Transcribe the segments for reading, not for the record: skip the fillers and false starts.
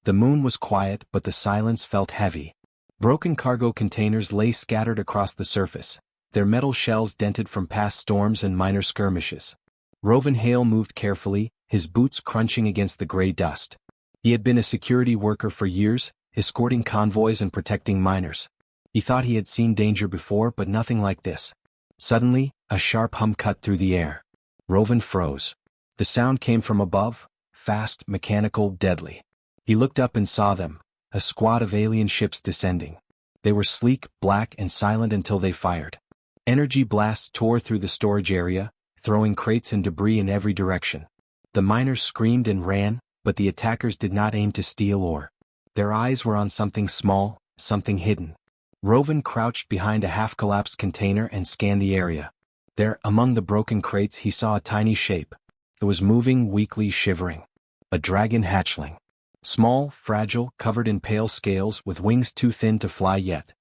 The moon was quiet, but the silence felt heavy. Broken cargo containers lay scattered across the surface, their metal shells dented from past storms and minor skirmishes. Rovan Hale moved carefully, his boots crunching against the gray dust. He had been a security worker for years, escorting convoys and protecting miners. He thought he had seen danger before, but nothing like this. Suddenly, a sharp hum cut through the air. Rovan froze. The sound came from above, fast, mechanical, deadly. He looked up and saw them, a squad of alien ships descending. They were sleek, black, and silent until they fired. Energy blasts tore through the storage area, throwing crates and debris in every direction. The miners screamed and ran, but the attackers did not aim to steal ore. Their eyes were on something small, something hidden. Rovan crouched behind a half-collapsed container and scanned the area. There, among the broken crates, he saw a tiny shape. It was moving, weakly, shivering. A dragon hatchling. Small, fragile, covered in pale scales, with wings too thin to fly yet.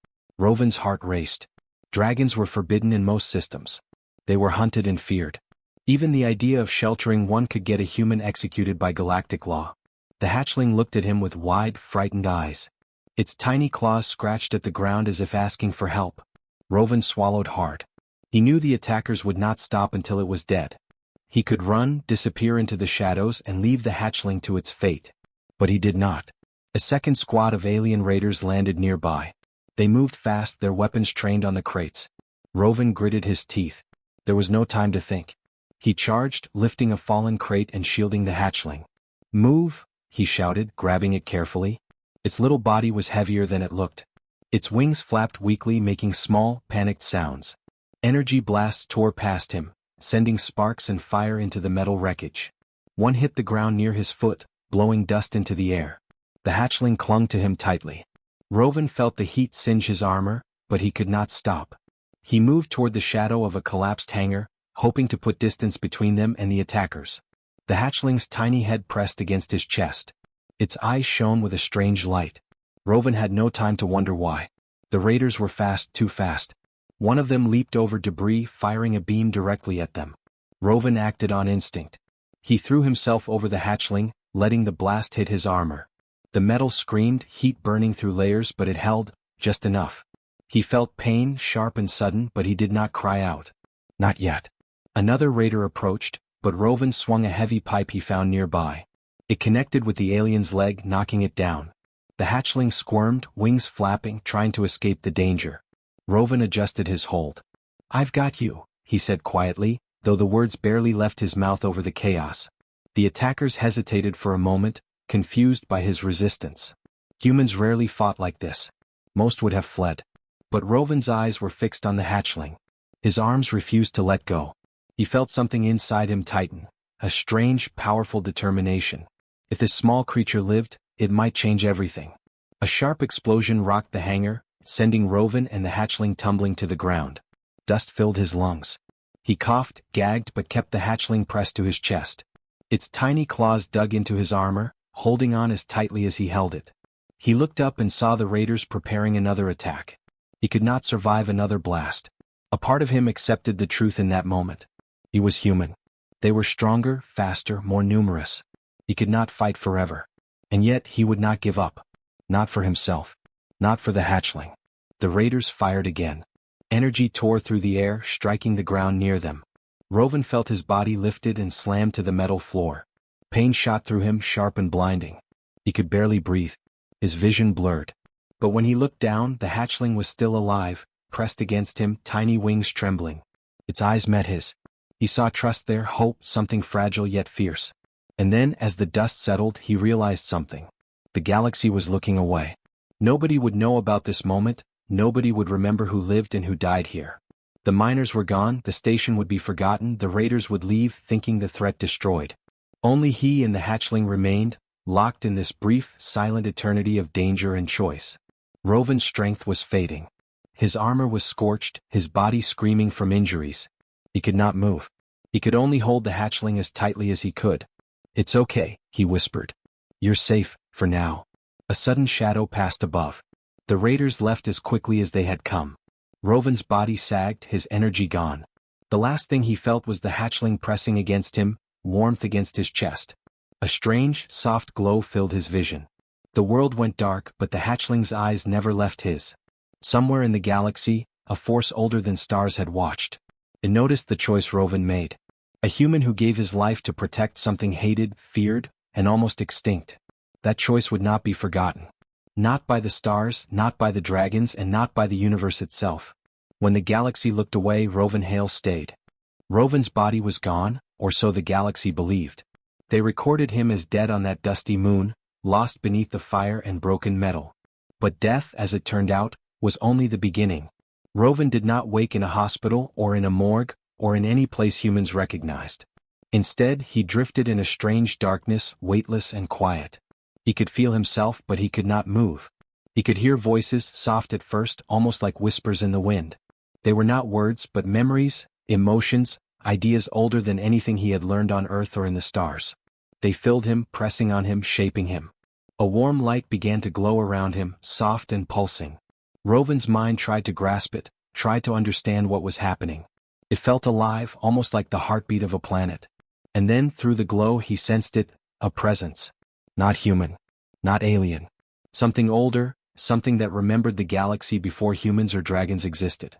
Rovan's heart raced. Dragons were forbidden in most systems. They were hunted and feared. Even the idea of sheltering one could get a human executed by galactic law. The hatchling looked at him with wide, frightened eyes. Its tiny claws scratched at the ground as if asking for help. Rovan swallowed hard. He knew the attackers would not stop until it was dead. He could run, disappear into the shadows, and leave the hatchling to its fate. But he did not. A second squad of alien raiders landed nearby. They moved fast, their weapons trained on the crates. Rovan gritted his teeth. There was no time to think. He charged, lifting a fallen crate and shielding the hatchling. "Move!" he shouted, grabbing it carefully. Its little body was heavier than it looked. Its wings flapped weakly, making small, panicked sounds. Energy blasts tore past him, sending sparks and fire into the metal wreckage. One hit the ground near his foot, blowing dust into the air. The hatchling clung to him tightly. Rovan felt the heat singe his armor, but he could not stop. He moved toward the shadow of a collapsed hangar, hoping to put distance between them and the attackers. The hatchling's tiny head pressed against his chest. Its eyes shone with a strange light. Rovan had no time to wonder why. The raiders were fast, too fast. One of them leaped over debris, firing a beam directly at them. Rovan acted on instinct. He threw himself over the hatchling, letting the blast hit his armor. The metal screamed, heat burning through layers, but it held, just enough. He felt pain, sharp and sudden, but he did not cry out. Not yet. Another raider approached, but Rovan swung a heavy pipe he found nearby. It connected with the alien's leg, knocking it down. The hatchling squirmed, wings flapping, trying to escape the danger. Rovan adjusted his hold. "I've got you," he said quietly, though the words barely left his mouth over the chaos. The attackers hesitated for a moment, confused by his resistance. Humans rarely fought like this. Most would have fled. But Rovan's eyes were fixed on the hatchling. His arms refused to let go. He felt something inside him tighten, a strange, powerful determination. If this small creature lived, it might change everything. A sharp explosion rocked the hangar, sending Rovan and the hatchling tumbling to the ground. Dust filled his lungs. He coughed, gagged, but kept the hatchling pressed to his chest. Its tiny claws dug into his armor, holding on as tightly as he held it. He looked up and saw the raiders preparing another attack. He could not survive another blast. A part of him accepted the truth in that moment. He was human. They were stronger, faster, more numerous. He could not fight forever. And yet he would not give up. Not for himself. Not for the hatchling. The raiders fired again. Energy tore through the air, striking the ground near them. Rovan felt his body lifted and slammed to the metal floor. Pain shot through him, sharp and blinding. He could barely breathe. His vision blurred. But when he looked down, the hatchling was still alive, pressed against him, tiny wings trembling. Its eyes met his. He saw trust there, hope, something fragile yet fierce. And then, as the dust settled, he realized something. The galaxy was looking away. Nobody would know about this moment, nobody would remember who lived and who died here. The miners were gone, the station would be forgotten, the raiders would leave, thinking the threat destroyed. Only he and the hatchling remained, locked in this brief, silent eternity of danger and choice. Rovan's strength was fading. His armor was scorched, his body screaming from injuries. He could not move. He could only hold the hatchling as tightly as he could. "It's okay," he whispered. "You're safe, for now." A sudden shadow passed above. The raiders left as quickly as they had come. Rovan's body sagged, his energy gone. The last thing he felt was the hatchling pressing against him, warmth against his chest. A strange, soft glow filled his vision. The world went dark, but the hatchling's eyes never left his. Somewhere in the galaxy, a force older than stars had watched. It noticed the choice Rovan made. A human who gave his life to protect something hated, feared, and almost extinct. That choice would not be forgotten. Not by the stars, not by the dragons, and not by the universe itself. When the galaxy looked away, Rovan Hale stayed. Rovan's body was gone, or so the galaxy believed. They recorded him as dead on that dusty moon, lost beneath the fire and broken metal. But death, as it turned out, was only the beginning. Rovan did not wake in a hospital or in a morgue, or in any place humans recognized. Instead, he drifted in a strange darkness, weightless and quiet. He could feel himself, but he could not move. He could hear voices, soft at first, almost like whispers in the wind. They were not words, but memories, emotions, ideas older than anything he had learned on Earth or in the stars. They filled him, pressing on him, shaping him. A warm light began to glow around him, soft and pulsing. Rovan's mind tried to grasp it, tried to understand what was happening. It felt alive, almost like the heartbeat of a planet. And then, through the glow, he sensed it, a presence. Not human. Not alien. Something older, something that remembered the galaxy before humans or dragons existed.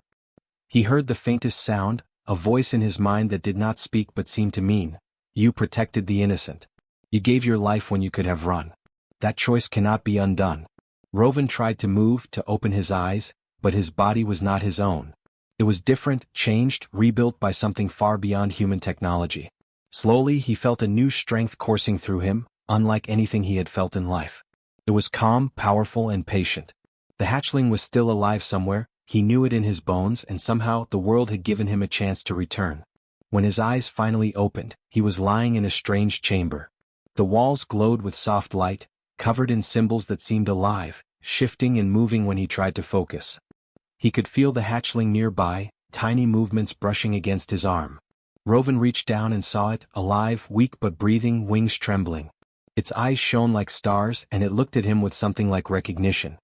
He heard the faintest sound, a voice in his mind that did not speak but seemed to mean, "You protected the innocent. You gave your life when you could have run. That choice cannot be undone." Rovan tried to move, to open his eyes, but his body was not his own. It was different, changed, rebuilt by something far beyond human technology. Slowly he felt a new strength coursing through him, unlike anything he had felt in life. It was calm, powerful, and patient. The hatchling was still alive somewhere, he knew it in his bones, and somehow the world had given him a chance to return. When his eyes finally opened, he was lying in a strange chamber. The walls glowed with soft light, covered in symbols that seemed alive, shifting and moving when he tried to focus. He could feel the hatchling nearby, tiny movements brushing against his arm. Rovan reached down and saw it, alive, weak but breathing, wings trembling. Its eyes shone like stars, and it looked at him with something like recognition.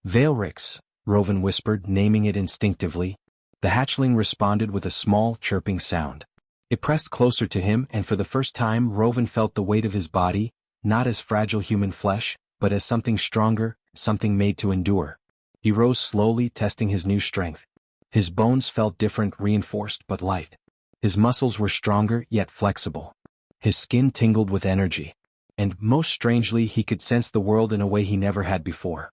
"Veilrix," Rovan whispered, naming it instinctively. The hatchling responded with a small, chirping sound. It pressed closer to him, and for the first time Rovan felt the weight of his body, not as fragile human flesh, but as something stronger, something made to endure. He rose slowly, testing his new strength. His bones felt different, reinforced but light. His muscles were stronger, yet flexible. His skin tingled with energy. And, most strangely, he could sense the world in a way he never had before.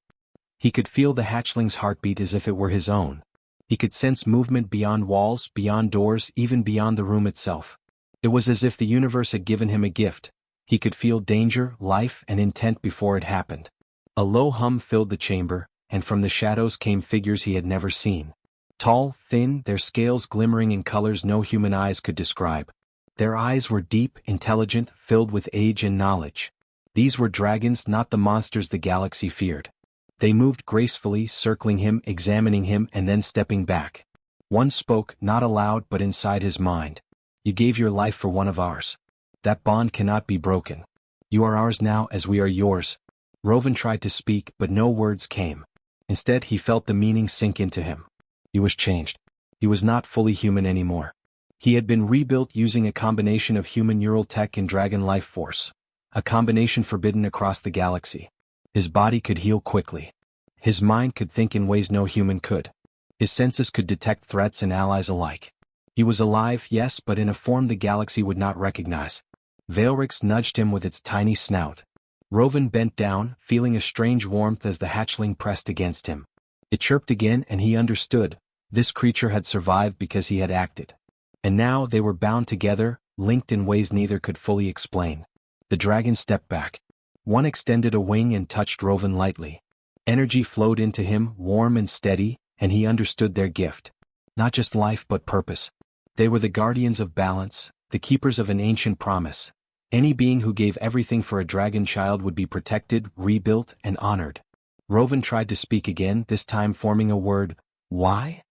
He could feel the hatchling's heartbeat as if it were his own. He could sense movement beyond walls, beyond doors, even beyond the room itself. It was as if the universe had given him a gift. He could feel danger, life, and intent before it happened. A low hum filled the chamber, and from the shadows came figures he had never seen. Tall, thin, their scales glimmering in colors no human eyes could describe. Their eyes were deep, intelligent, filled with age and knowledge. These were dragons, not the monsters the galaxy feared. They moved gracefully, circling him, examining him, and then stepping back. One spoke, not aloud but inside his mind. "You gave your life for one of ours. That bond cannot be broken. You are ours now as we are yours." Rovan tried to speak, but no words came. Instead, he felt the meaning sink into him. He was changed. He was not fully human anymore. He had been rebuilt using a combination of human neural tech and dragon life force. A combination forbidden across the galaxy. His body could heal quickly. His mind could think in ways no human could. His senses could detect threats and allies alike. He was alive, yes, but in a form the galaxy would not recognize. Veilrix nudged him with its tiny snout. Rovan bent down, feeling a strange warmth as the hatchling pressed against him. It chirped again, and he understood. This creature had survived because he had acted. And now they were bound together, linked in ways neither could fully explain. The dragon stepped back. One extended a wing and touched Rovan lightly. Energy flowed into him, warm and steady, and he understood their gift. Not just life but purpose. They were the guardians of balance, the keepers of an ancient promise. Any being who gave everything for a dragon child would be protected, rebuilt, and honored. Rovan tried to speak again, this time forming a word. "Why?"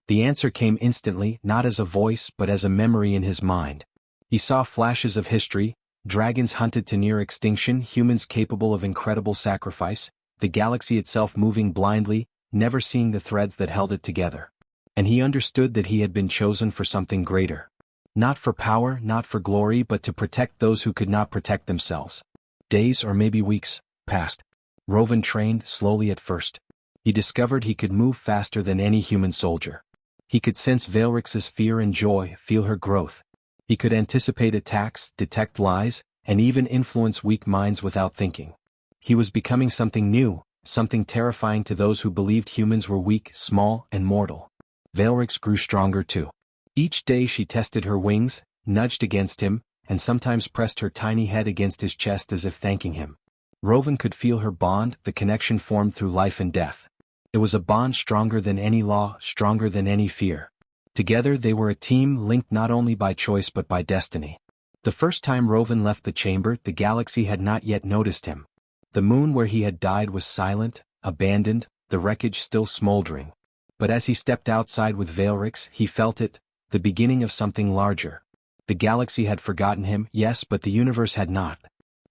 The answer came instantly, not as a voice but as a memory in his mind. He saw flashes of history, dragons hunted to near extinction, humans capable of incredible sacrifice, the galaxy itself moving blindly, never seeing the threads that held it together. And he understood that he had been chosen for something greater. Not for power, not for glory, but to protect those who could not protect themselves. Days or maybe weeks passed. Rovan trained slowly at first. He discovered he could move faster than any human soldier. He could sense Veilrix's fear and joy, feel her growth. He could anticipate attacks, detect lies, and even influence weak minds without thinking. He was becoming something new, something terrifying to those who believed humans were weak, small, and mortal. Veilrix grew stronger too. Each day she tested her wings, nudged against him, and sometimes pressed her tiny head against his chest as if thanking him. Rovan could feel her bond, the connection formed through life and death. It was a bond stronger than any law, stronger than any fear. Together they were a team linked not only by choice but by destiny. The first time Rovan left the chamber, the galaxy had not yet noticed him. The moon where he had died was silent, abandoned, the wreckage still smoldering. But as he stepped outside with Veilrix, he felt it, the beginning of something larger. The galaxy had forgotten him, yes, but the universe had not.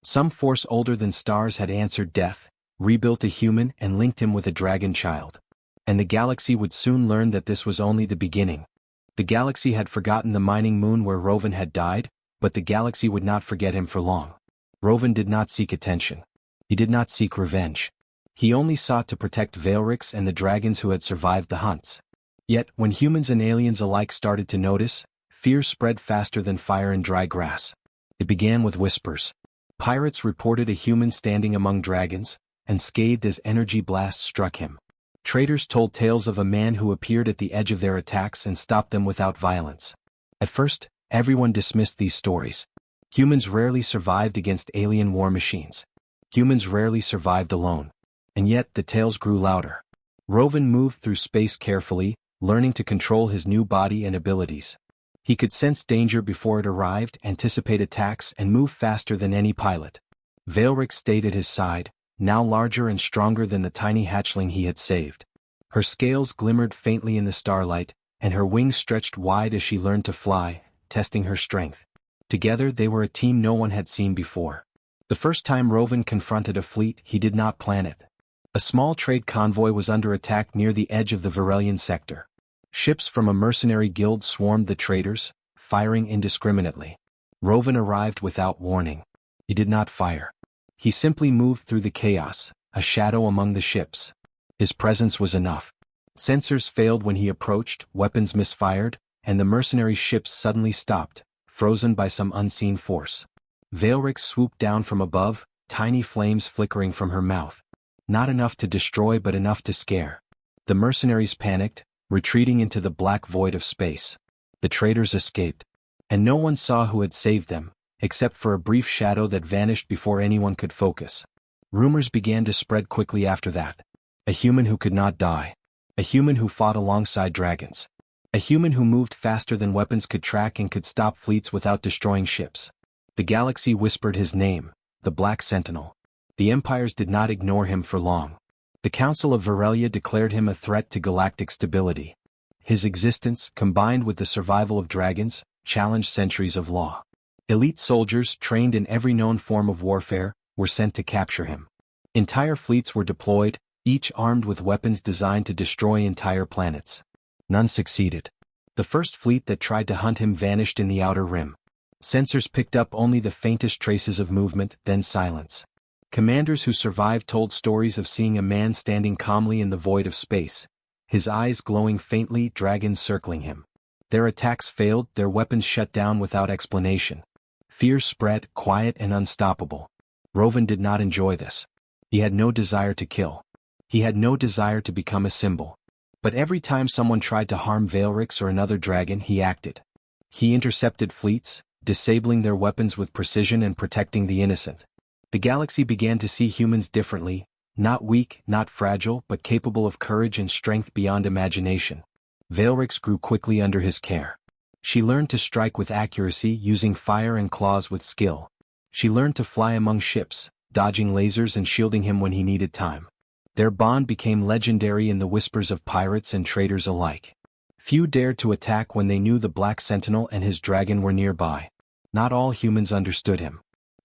Some force older than stars had answered death, rebuilt a human and linked him with a dragon child. And the galaxy would soon learn that this was only the beginning. The galaxy had forgotten the mining moon where Rovan had died, but the galaxy would not forget him for long. Rovan did not seek attention. He did not seek revenge. He only sought to protect Veilrix and the dragons who had survived the hunts. Yet, when humans and aliens alike started to notice, fear spread faster than fire in dry grass. It began with whispers. Pirates reported a human standing among dragons, and scathed as energy blasts struck him. Traders told tales of a man who appeared at the edge of their attacks and stopped them without violence. At first, everyone dismissed these stories. Humans rarely survived against alien war machines. Humans rarely survived alone. And yet the tales grew louder. Rovan moved through space carefully, learning to control his new body and abilities. He could sense danger before it arrived, anticipate attacks, and move faster than any pilot. Veilrix stayed at his side, now larger and stronger than the tiny hatchling he had saved. Her scales glimmered faintly in the starlight, and her wings stretched wide as she learned to fly, testing her strength. Together they were a team no one had seen before. The first time Rovan confronted a fleet, he did not plan it. A small trade convoy was under attack near the edge of the Varelian sector. Ships from a mercenary guild swarmed the traders, firing indiscriminately. Rovan arrived without warning. He did not fire. He simply moved through the chaos, a shadow among the ships. His presence was enough. Sensors failed when he approached, weapons misfired, and the mercenary ships suddenly stopped, frozen by some unseen force. Veilrix swooped down from above, tiny flames flickering from her mouth. Not enough to destroy but enough to scare. The mercenaries panicked, retreating into the black void of space. The traders escaped. And no one saw who had saved them, except for a brief shadow that vanished before anyone could focus. Rumors began to spread quickly after that. A human who could not die. A human who fought alongside dragons. A human who moved faster than weapons could track and could stop fleets without destroying ships. The galaxy whispered his name, the Black Sentinel. The empires did not ignore him for long. The Council of Varelia declared him a threat to galactic stability. His existence, combined with the survival of dragons, challenged centuries of law. Elite soldiers, trained in every known form of warfare, were sent to capture him. Entire fleets were deployed, each armed with weapons designed to destroy entire planets. None succeeded. The first fleet that tried to hunt him vanished in the outer rim. Sensors picked up only the faintest traces of movement, then silence. Commanders who survived told stories of seeing a man standing calmly in the void of space, his eyes glowing faintly, dragons circling him. Their attacks failed, their weapons shut down without explanation. Fear spread, quiet and unstoppable. Rovan did not enjoy this. He had no desire to kill. He had no desire to become a symbol. But every time someone tried to harm Veilrix or another dragon, he acted. He intercepted fleets, disabling their weapons with precision and protecting the innocent. The galaxy began to see humans differently, not weak, not fragile, but capable of courage and strength beyond imagination. Veilrix grew quickly under his care. She learned to strike with accuracy, using fire and claws with skill. She learned to fly among ships, dodging lasers and shielding him when he needed time. Their bond became legendary in the whispers of pirates and traders alike. Few dared to attack when they knew the Black Sentinel and his dragon were nearby. Not all humans understood him.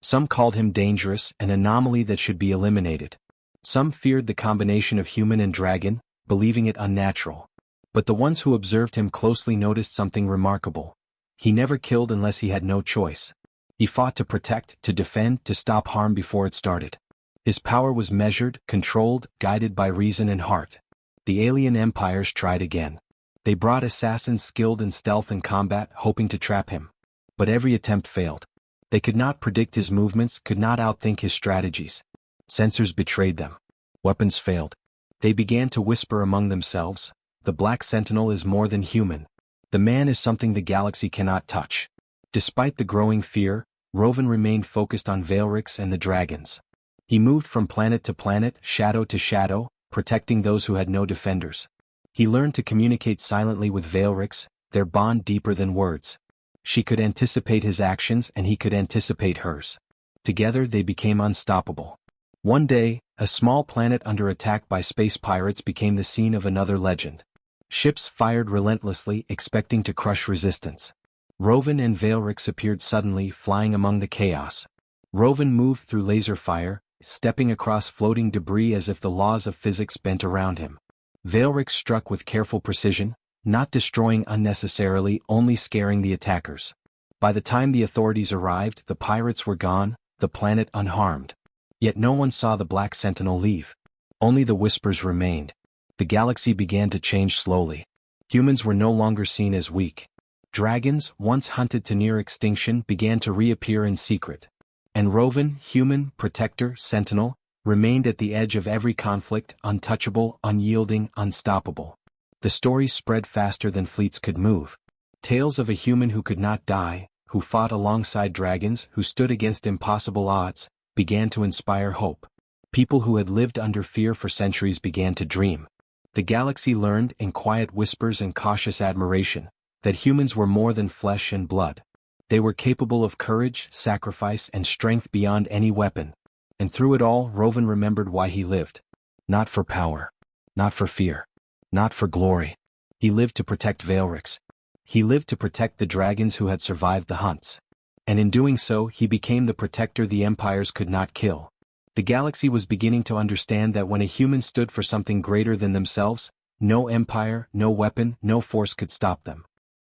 Some called him dangerous, an anomaly that should be eliminated. Some feared the combination of human and dragon, believing it unnatural. But the ones who observed him closely noticed something remarkable. He never killed unless he had no choice. He fought to protect, to defend, to stop harm before it started. His power was measured, controlled, guided by reason and heart. The alien empires tried again. They brought assassins skilled in stealth and combat, hoping to trap him. But every attempt failed. They could not predict his movements, could not outthink his strategies. Sensors betrayed them. Weapons failed. They began to whisper among themselves, "The Black Sentinel is more than human. The man is something the galaxy cannot touch." Despite the growing fear, Rovan remained focused on Veilrix and the dragons. He moved from planet to planet, shadow to shadow, protecting those who had no defenders. He learned to communicate silently with Veilrix, their bond deeper than words. She could anticipate his actions and he could anticipate hers. Together they became unstoppable. One day, a small planet under attack by space pirates became the scene of another legend. Ships fired relentlessly, expecting to crush resistance. Rovan and Veilrix appeared suddenly, flying among the chaos. Rovan moved through laser fire, stepping across floating debris as if the laws of physics bent around him. Veilrix struck with careful precision, not destroying unnecessarily, only scaring the attackers. By the time the authorities arrived, the pirates were gone, the planet unharmed. Yet no one saw the Black Sentinel leave. Only the whispers remained. The galaxy began to change slowly. Humans were no longer seen as weak. Dragons, once hunted to near extinction, began to reappear in secret. And Rovan, human, protector, sentinel, remained at the edge of every conflict, untouchable, unyielding, unstoppable. The story spread faster than fleets could move. Tales of a human who could not die, who fought alongside dragons, who stood against impossible odds, began to inspire hope. People who had lived under fear for centuries began to dream. The galaxy learned, in quiet whispers and cautious admiration, that humans were more than flesh and blood. They were capable of courage, sacrifice, and strength beyond any weapon. And through it all, Rovan remembered why he lived. Not for power. Not for fear. Not for glory. He lived to protect Veilrix. He lived to protect the dragons who had survived the hunts. And in doing so, he became the protector the empires could not kill. The galaxy was beginning to understand that when a human stood for something greater than themselves, no empire, no weapon, no force could stop them.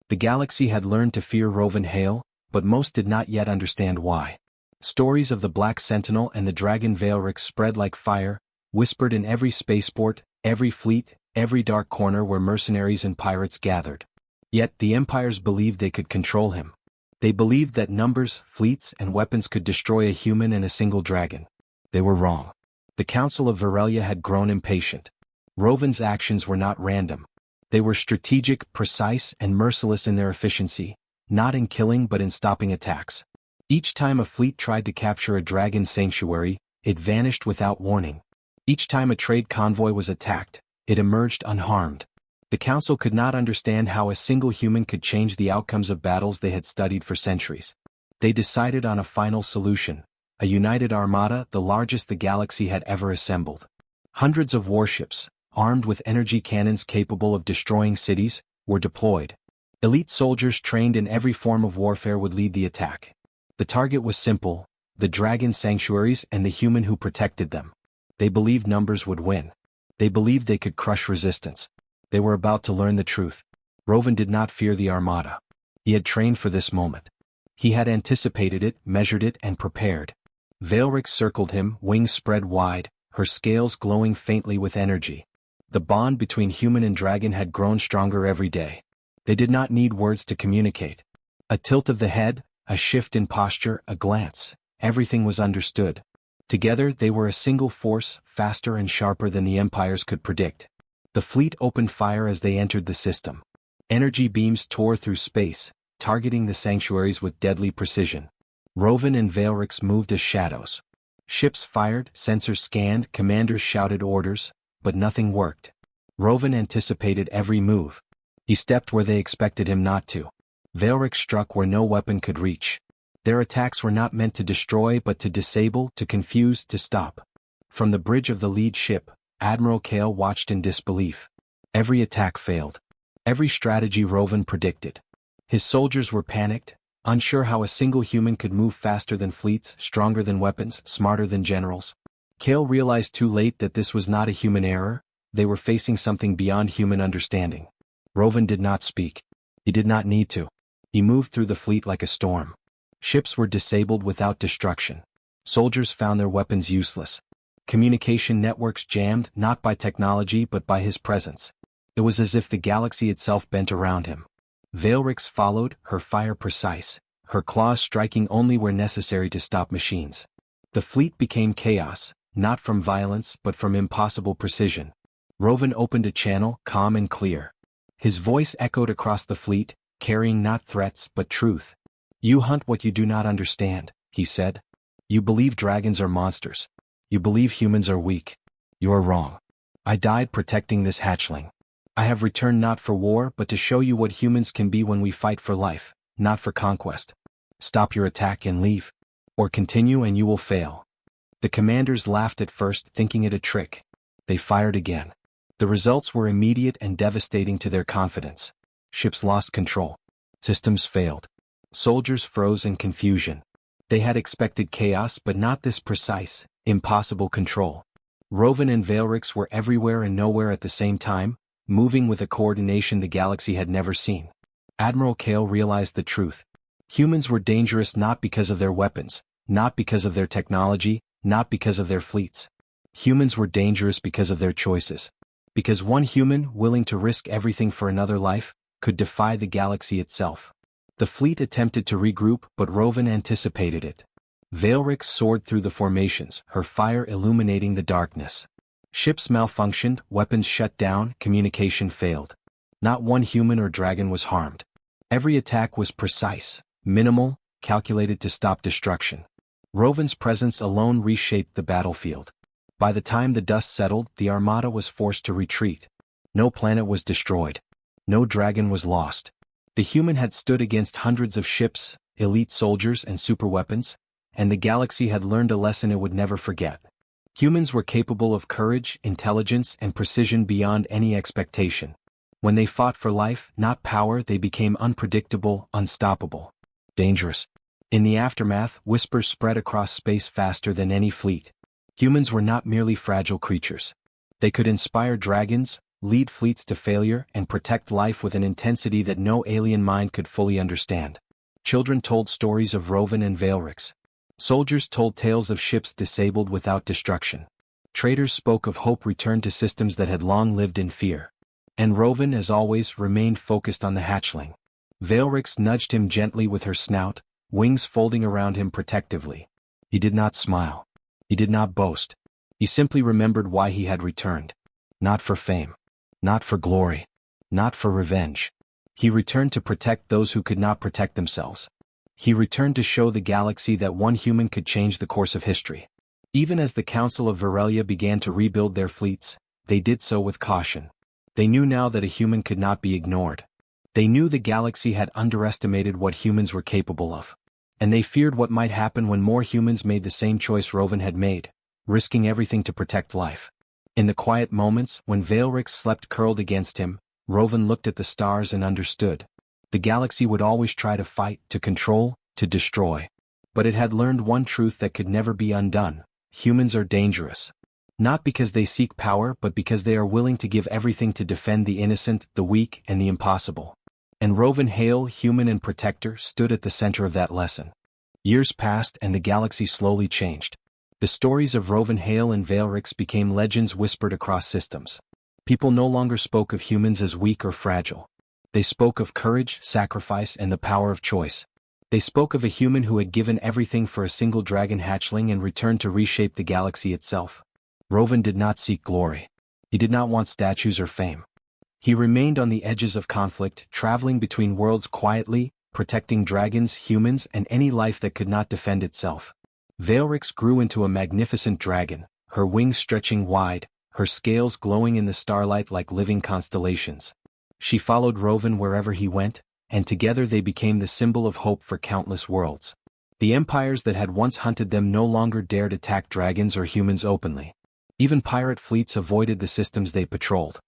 The galaxy had learned to fear Rovan Hale, but most did not yet understand why. Stories of the Black Sentinel and the dragon Veilrix spread like fire, whispered in every spaceport, every fleet, every dark corner where mercenaries and pirates gathered. Yet the empires believed they could control him. They believed that numbers, fleets, and weapons could destroy a human and a single dragon. They were wrong. The Council of Varelia had grown impatient. Rovan's actions were not random. They were strategic, precise, and merciless in their efficiency, not in killing but in stopping attacks. Each time a fleet tried to capture a dragon sanctuary, it vanished without warning. Each time a trade convoy was attacked, it emerged unharmed. The Council could not understand how a single human could change the outcomes of battles they had studied for centuries. They decided on a final solution: a united armada, the largest the galaxy had ever assembled. Hundreds of warships, armed with energy cannons capable of destroying cities, were deployed. Elite soldiers trained in every form of warfare would lead the attack. The target was simple: the dragon sanctuaries and the human who protected them. They believed numbers would win. They believed they could crush resistance. They were about to learn the truth. Rovan did not fear the armada. He had trained for this moment. He had anticipated it, measured it, and prepared. Veilrix circled him, wings spread wide, her scales glowing faintly with energy. The bond between human and dragon had grown stronger every day. They did not need words to communicate. A tilt of the head, a shift in posture, a glance, everything was understood. Together they were a single force, faster and sharper than the empires could predict. The fleet opened fire as they entered the system. Energy beams tore through space, targeting the sanctuaries with deadly precision. Rovan and Veilrix moved as shadows. Ships fired, sensors scanned, commanders shouted orders, but nothing worked. Rovan anticipated every move. He stepped where they expected him not to. Veilrix struck where no weapon could reach. Their attacks were not meant to destroy but to disable, to confuse, to stop. From the bridge of the lead ship, Admiral Kale watched in disbelief. Every attack failed. Every strategy Rovan predicted. His soldiers were panicked, unsure how a single human could move faster than fleets, stronger than weapons, smarter than generals. Kale realized too late that this was not a human error. They were facing something beyond human understanding. Rovan did not speak. He did not need to. He moved through the fleet like a storm. Ships were disabled without destruction. Soldiers found their weapons useless. Communication networks jammed not by technology but by his presence. It was as if the galaxy itself bent around him. Veilrix followed, her fire precise, her claws striking only where necessary to stop machines. The fleet became chaos, not from violence but from impossible precision. Rovan opened a channel, calm and clear. His voice echoed across the fleet, carrying not threats but truth. "You hunt what you do not understand," he said. "You believe dragons are monsters. You believe humans are weak. You are wrong. I died protecting this hatchling. I have returned not for war but to show you what humans can be when we fight for life, not for conquest. Stop your attack and leave. Or continue and you will fail." The commanders laughed at first, thinking it a trick. They fired again. The results were immediate and devastating to their confidence. Ships lost control. Systems failed. Soldiers froze in confusion. They had expected chaos but not this precise, impossible control. Rovan and Veilrix were everywhere and nowhere at the same time, moving with a coordination the galaxy had never seen. Admiral Kale realized the truth. Humans were dangerous not because of their weapons, not because of their technology, not because of their fleets. Humans were dangerous because of their choices. Because one human, willing to risk everything for another life, could defy the galaxy itself. The fleet attempted to regroup but Rovan anticipated it. Veilrix soared through the formations, her fire illuminating the darkness. Ships malfunctioned, weapons shut down, communication failed. Not one human or dragon was harmed. Every attack was precise, minimal, calculated to stop destruction. Rovan's presence alone reshaped the battlefield. By the time the dust settled, the armada was forced to retreat. No planet was destroyed. No dragon was lost. The human had stood against hundreds of ships, elite soldiers and superweapons, and the galaxy had learned a lesson it would never forget. Humans were capable of courage, intelligence, and precision beyond any expectation. When they fought for life, not power, they became unpredictable, unstoppable, dangerous. In the aftermath, whispers spread across space faster than any fleet. Humans were not merely fragile creatures. They could inspire dragons, lead fleets to failure, and protect life with an intensity that no alien mind could fully understand. Children told stories of Rovan and Veilrix. Soldiers told tales of ships disabled without destruction. Traders spoke of hope returned to systems that had long lived in fear. And Rovan, as always, remained focused on the hatchling. Veilrix nudged him gently with her snout, wings folding around him protectively. He did not smile. He did not boast. He simply remembered why he had returned. Not for fame. Not for glory. Not for revenge. He returned to protect those who could not protect themselves. He returned to show the galaxy that one human could change the course of history. Even as the Council of Varelia began to rebuild their fleets, they did so with caution. They knew now that a human could not be ignored. They knew the galaxy had underestimated what humans were capable of. And they feared what might happen when more humans made the same choice Rovan had made, risking everything to protect life. In the quiet moments, when Veilrix slept curled against him, Rovan looked at the stars and understood. The galaxy would always try to fight, to control, to destroy. But it had learned one truth that could never be undone. Humans are dangerous. Not because they seek power but because they are willing to give everything to defend the innocent, the weak, and the impossible. And Rovan Hale, human and protector, stood at the center of that lesson. Years passed and the galaxy slowly changed. The stories of Rovan Hale and Veilrix became legends whispered across systems. People no longer spoke of humans as weak or fragile. They spoke of courage, sacrifice, and the power of choice. They spoke of a human who had given everything for a single dragon hatchling and returned to reshape the galaxy itself. Rovan did not seek glory. He did not want statues or fame. He remained on the edges of conflict, traveling between worlds quietly, protecting dragons, humans, and any life that could not defend itself. Veilrix grew into a magnificent dragon, her wings stretching wide, her scales glowing in the starlight like living constellations. She followed Rovan wherever he went, and together they became the symbol of hope for countless worlds. The empires that had once hunted them no longer dared attack dragons or humans openly. Even pirate fleets avoided the systems they patrolled.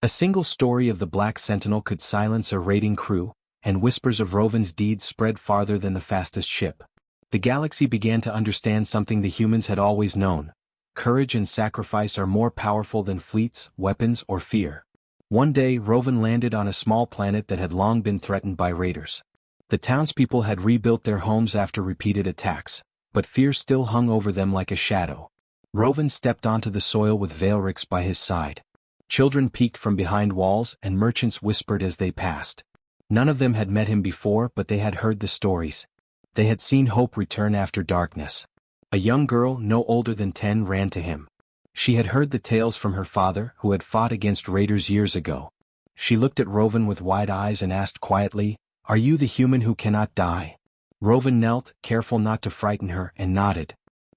A single story of the Black Sentinel could silence a raiding crew, and whispers of Rovan's deeds spread farther than the fastest ship. The galaxy began to understand something the humans had always known. Courage and sacrifice are more powerful than fleets, weapons, or fear. One day, Rovan landed on a small planet that had long been threatened by raiders. The townspeople had rebuilt their homes after repeated attacks, but fear still hung over them like a shadow. Rovan stepped onto the soil with Veilrix by his side. Children peeked from behind walls and merchants whispered as they passed. None of them had met him before, but they had heard the stories. They had seen hope return after darkness. A young girl no older than 10 ran to him. She had heard the tales from her father, who had fought against raiders years ago. She looked at Rovan with wide eyes and asked quietly, "Are you the human who cannot die?" Rovan knelt, careful not to frighten her, and nodded.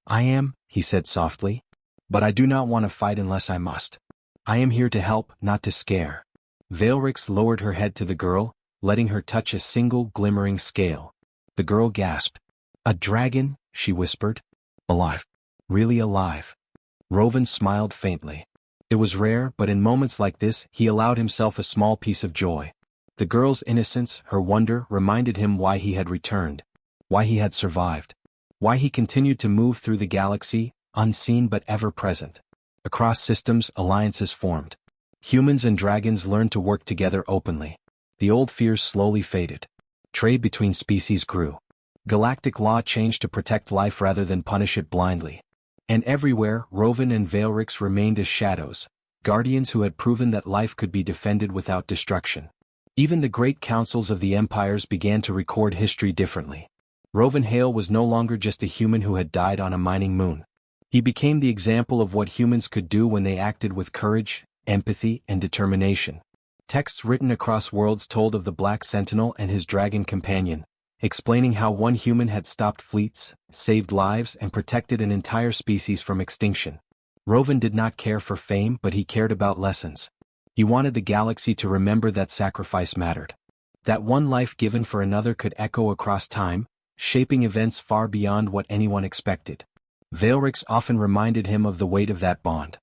"I am," he said softly. "But I do not want to fight unless I must. I am here to help, not to scare." Veilrix lowered her head to the girl, letting her touch a single glimmering scale. The girl gasped. "A dragon," she whispered. "Alive. Really alive." Rovan smiled faintly. It was rare, but in moments like this he allowed himself a small piece of joy. The girl's innocence, her wonder, reminded him why he had returned. Why he had survived. Why he continued to move through the galaxy, unseen but ever present. Across systems, alliances formed. Humans and dragons learned to work together openly. The old fears slowly faded. Trade between species grew. Galactic law changed to protect life rather than punish it blindly. And everywhere, Rovan and Veilrix remained as shadows, guardians who had proven that life could be defended without destruction. Even the great councils of the empires began to record history differently. Rovan Hale was no longer just a human who had died on a mining moon. He became the example of what humans could do when they acted with courage, empathy, and determination. Texts written across worlds told of the Black Sentinel and his dragon companion, explaining how one human had stopped fleets, saved lives, and protected an entire species from extinction. Rovan did not care for fame, but he cared about lessons. He wanted the galaxy to remember that sacrifice mattered. That one life given for another could echo across time, shaping events far beyond what anyone expected. Veilrix often reminded him of the weight of that bond.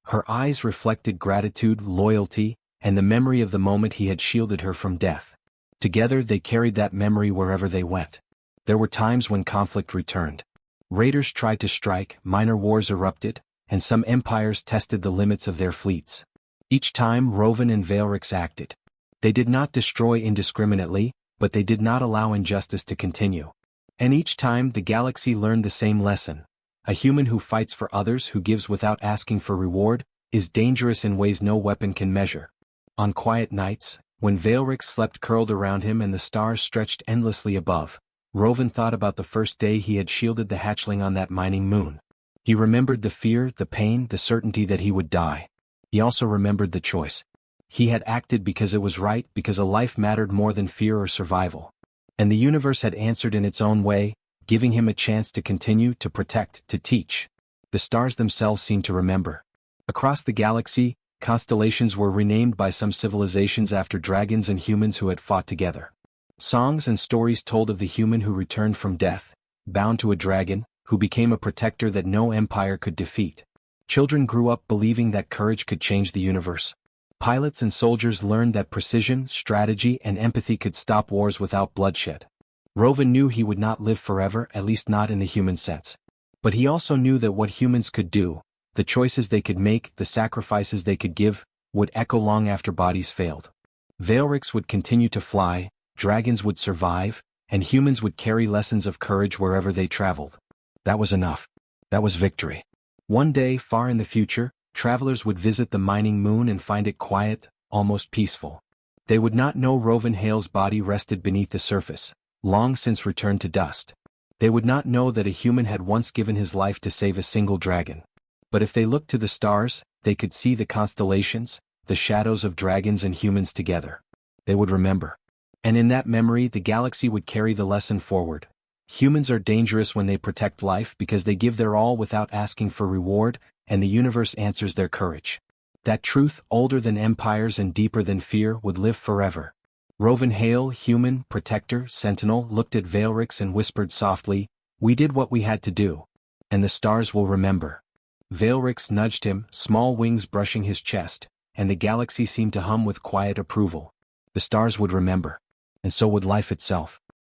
Her eyes reflected gratitude, loyalty, and the memory of the moment he had shielded her from death. Together they carried that memory wherever they went. There were times when conflict returned. Raiders tried to strike, minor wars erupted, and some empires tested the limits of their fleets. Each time Rovan and Veilrix acted. They did not destroy indiscriminately, but they did not allow injustice to continue. And each time the galaxy learned the same lesson. A human who fights for others, who gives without asking for reward, is dangerous in ways no weapon can measure. On quiet nights, when Veilrix slept curled around him and the stars stretched endlessly above, Rovan thought about the first day he had shielded the hatchling on that mining moon. He remembered the fear, the pain, the certainty that he would die. He also remembered the choice. He had acted because it was right, because a life mattered more than fear or survival. And the universe had answered in its own way, giving him a chance to continue, to protect, to teach. The stars themselves seemed to remember. Across the galaxy, constellations were renamed by some civilizations after dragons and humans who had fought together. Songs and stories told of the human who returned from death, bound to a dragon, who became a protector that no empire could defeat. Children grew up believing that courage could change the universe. Pilots and soldiers learned that precision, strategy, and empathy could stop wars without bloodshed. Rovan knew he would not live forever, at least not in the human sense. But he also knew that what humans could do, the choices they could make, the sacrifices they could give, would echo long after bodies failed. Veilrix would continue to fly, dragons would survive, and humans would carry lessons of courage wherever they traveled. That was enough. That was victory. One day, far in the future, travelers would visit the mining moon and find it quiet, almost peaceful. They would not know Rovan Hale's body rested beneath the surface, long since returned to dust. They would not know that a human had once given his life to save a single dragon. But if they looked to the stars, they could see the constellations, the shadows of dragons and humans together. They would remember. And in that memory the galaxy would carry the lesson forward. Humans are dangerous when they protect life because they give their all without asking for reward, and the universe answers their courage. That truth, older than empires and deeper than fear, would live forever. Rovan Hale, human, protector, sentinel, looked at Veilrix and whispered softly, "We did what we had to do. And the stars will remember." Veilrix nudged him, small wings brushing his chest, and the galaxy seemed to hum with quiet approval. The stars would remember. And so would life itself.